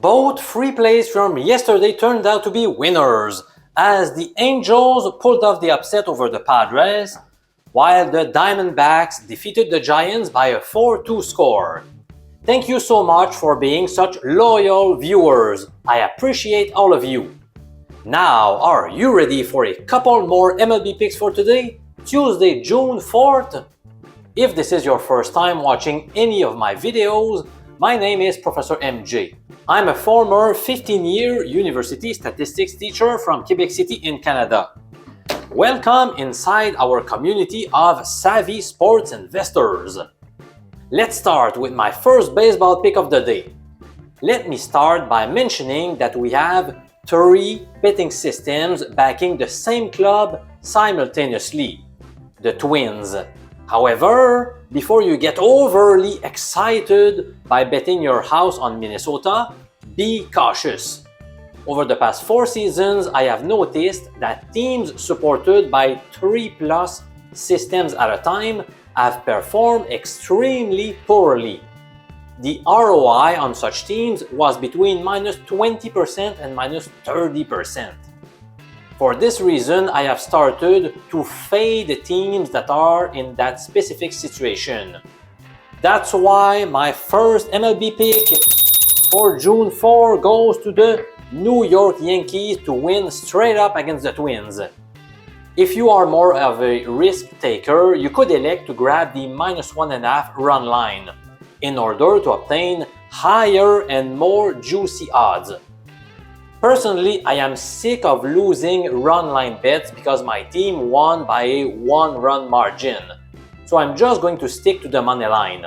Both free plays from yesterday turned out to be winners, as the Angels pulled off the upset over the Padres, while the Diamondbacks defeated the Giants by a 4-2 score. Thank you so much for being such loyal viewers. I appreciate all of you. Now, are you ready for a couple more MLB picks for today, Tuesday, June 4th? If this is your first time watching any of my videos, my name is Professor MJ. I'm a former 15-year university statistics teacher from Quebec City in Canada. Welcome inside our community of savvy sports investors. Let's start with my first baseball pick of the day. Let me start by mentioning that we have 3 betting systems backing the same club simultaneously, the Twins. However, before you get overly excited by betting your house on Minnesota, be cautious. Over the past 4 seasons, I have noticed that teams supported by 3+ systems at a time have performed extremely poorly. The ROI on such teams was between -20% and -30%. For this reason, I have started to fade the teams that are in that specific situation. That's why my first MLB pick for June 4 goes to the New York Yankees to win straight up against the Twins. If you are more of a risk taker, you could elect to grab the -1.5 run line in order to obtain higher and more juicy odds. Personally, I am sick of losing run line bets because my team won by a 1-run margin. So I'm just going to stick to the money line.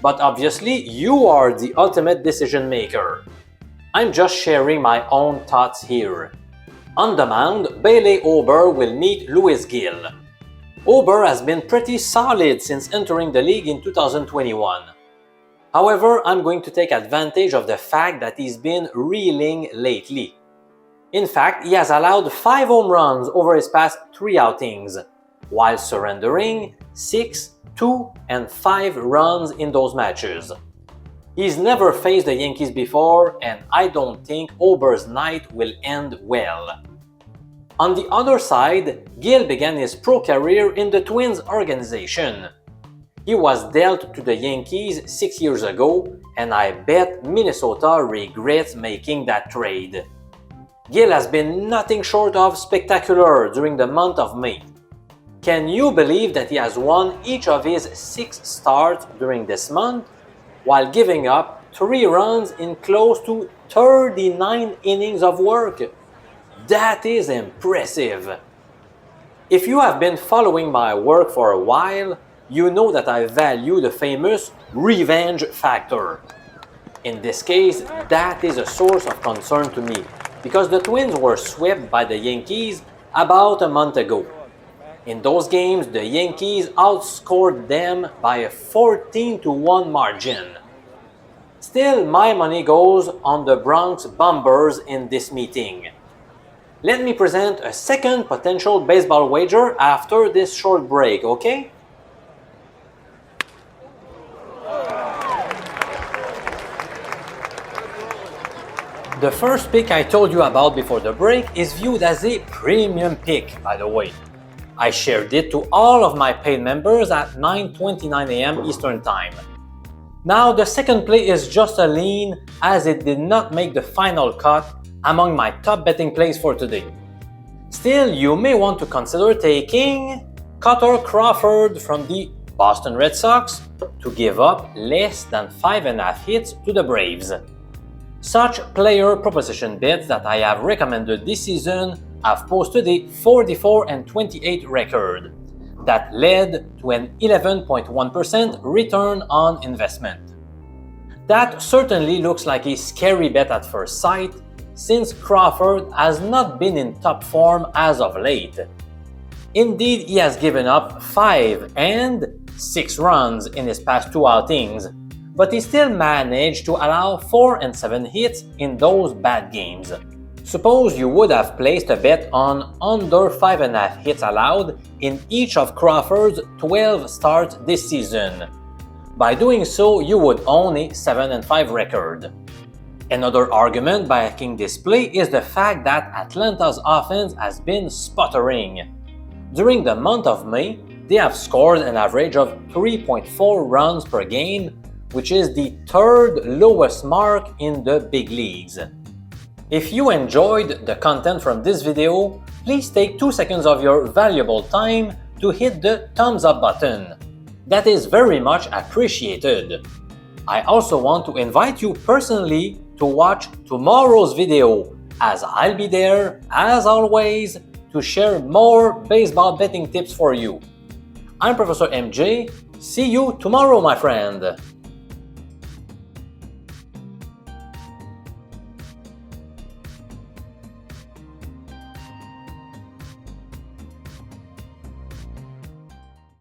But obviously, you are the ultimate decision maker. I'm just sharing my own thoughts here. On the mound, Bailey Ober will meet Louis Gill. Ober has been pretty solid since entering the league in 2021. However, I'm going to take advantage of the fact that he's been reeling lately. In fact, he has allowed 5 home runs over his past 3 outings, while surrendering 6, 2, and 5 runs in those matches. He's never faced the Yankees before, and I don't think Ober's night will end well. On the other side, Gill began his pro career in the Twins organization. He was dealt to the Yankees 6 years ago, and I bet Minnesota regrets making that trade. Gill has been nothing short of spectacular during the month of May. Can you believe that he has won each of his 6 starts during this month, while giving up 3 runs in close to 39 innings of work? That is impressive. If you have been following my work for a while, you know that I value the famous revenge factor. In this case, that is a source of concern to me, because the Twins were swept by the Yankees about a month ago. In those games, the Yankees outscored them by a 14-1 margin. Still, my money goes on the Bronx Bombers in this meeting. Let me present a second potential baseball wager after this short break, okay? The first pick I told you about before the break is viewed as a premium pick, by the way. I shared it to all of my paid members at 9:29 a.m. Eastern Time. Now, the second play is just a lean as it did not make the final cut among my top betting plays for today. Still, you may want to consider taking Cutter Crawford from the Boston Red Sox to give up less than 5.5 hits to the Braves. Such player proposition bets that I have recommended this season have posted a 44-28 record that led to an 11.1% return on investment. That certainly looks like a scary bet at first sight, since Crawford has not been in top form as of late. Indeed, he has given up 5 and 6 runs in his past 2 outings, but he still managed to allow 4 and 7 hits in those bad games. Suppose you would have placed a bet on under 5.5 hits allowed in each of Crawford's 12 starts this season. By doing so, you would own a 7-5 record. Another argument backing this play is the fact that Atlanta's offense has been sputtering. During the month of May, they have scored an average of 3.4 runs per game, which is the third lowest mark in the big leagues. If you enjoyed the content from this video, please take 2 seconds of your valuable time to hit the thumbs up button. That is very much appreciated. I also want to invite you personally to watch tomorrow's video, as I'll be there, as always, to share more baseball betting tips for you. I'm Professor MJ. See you tomorrow, my friend.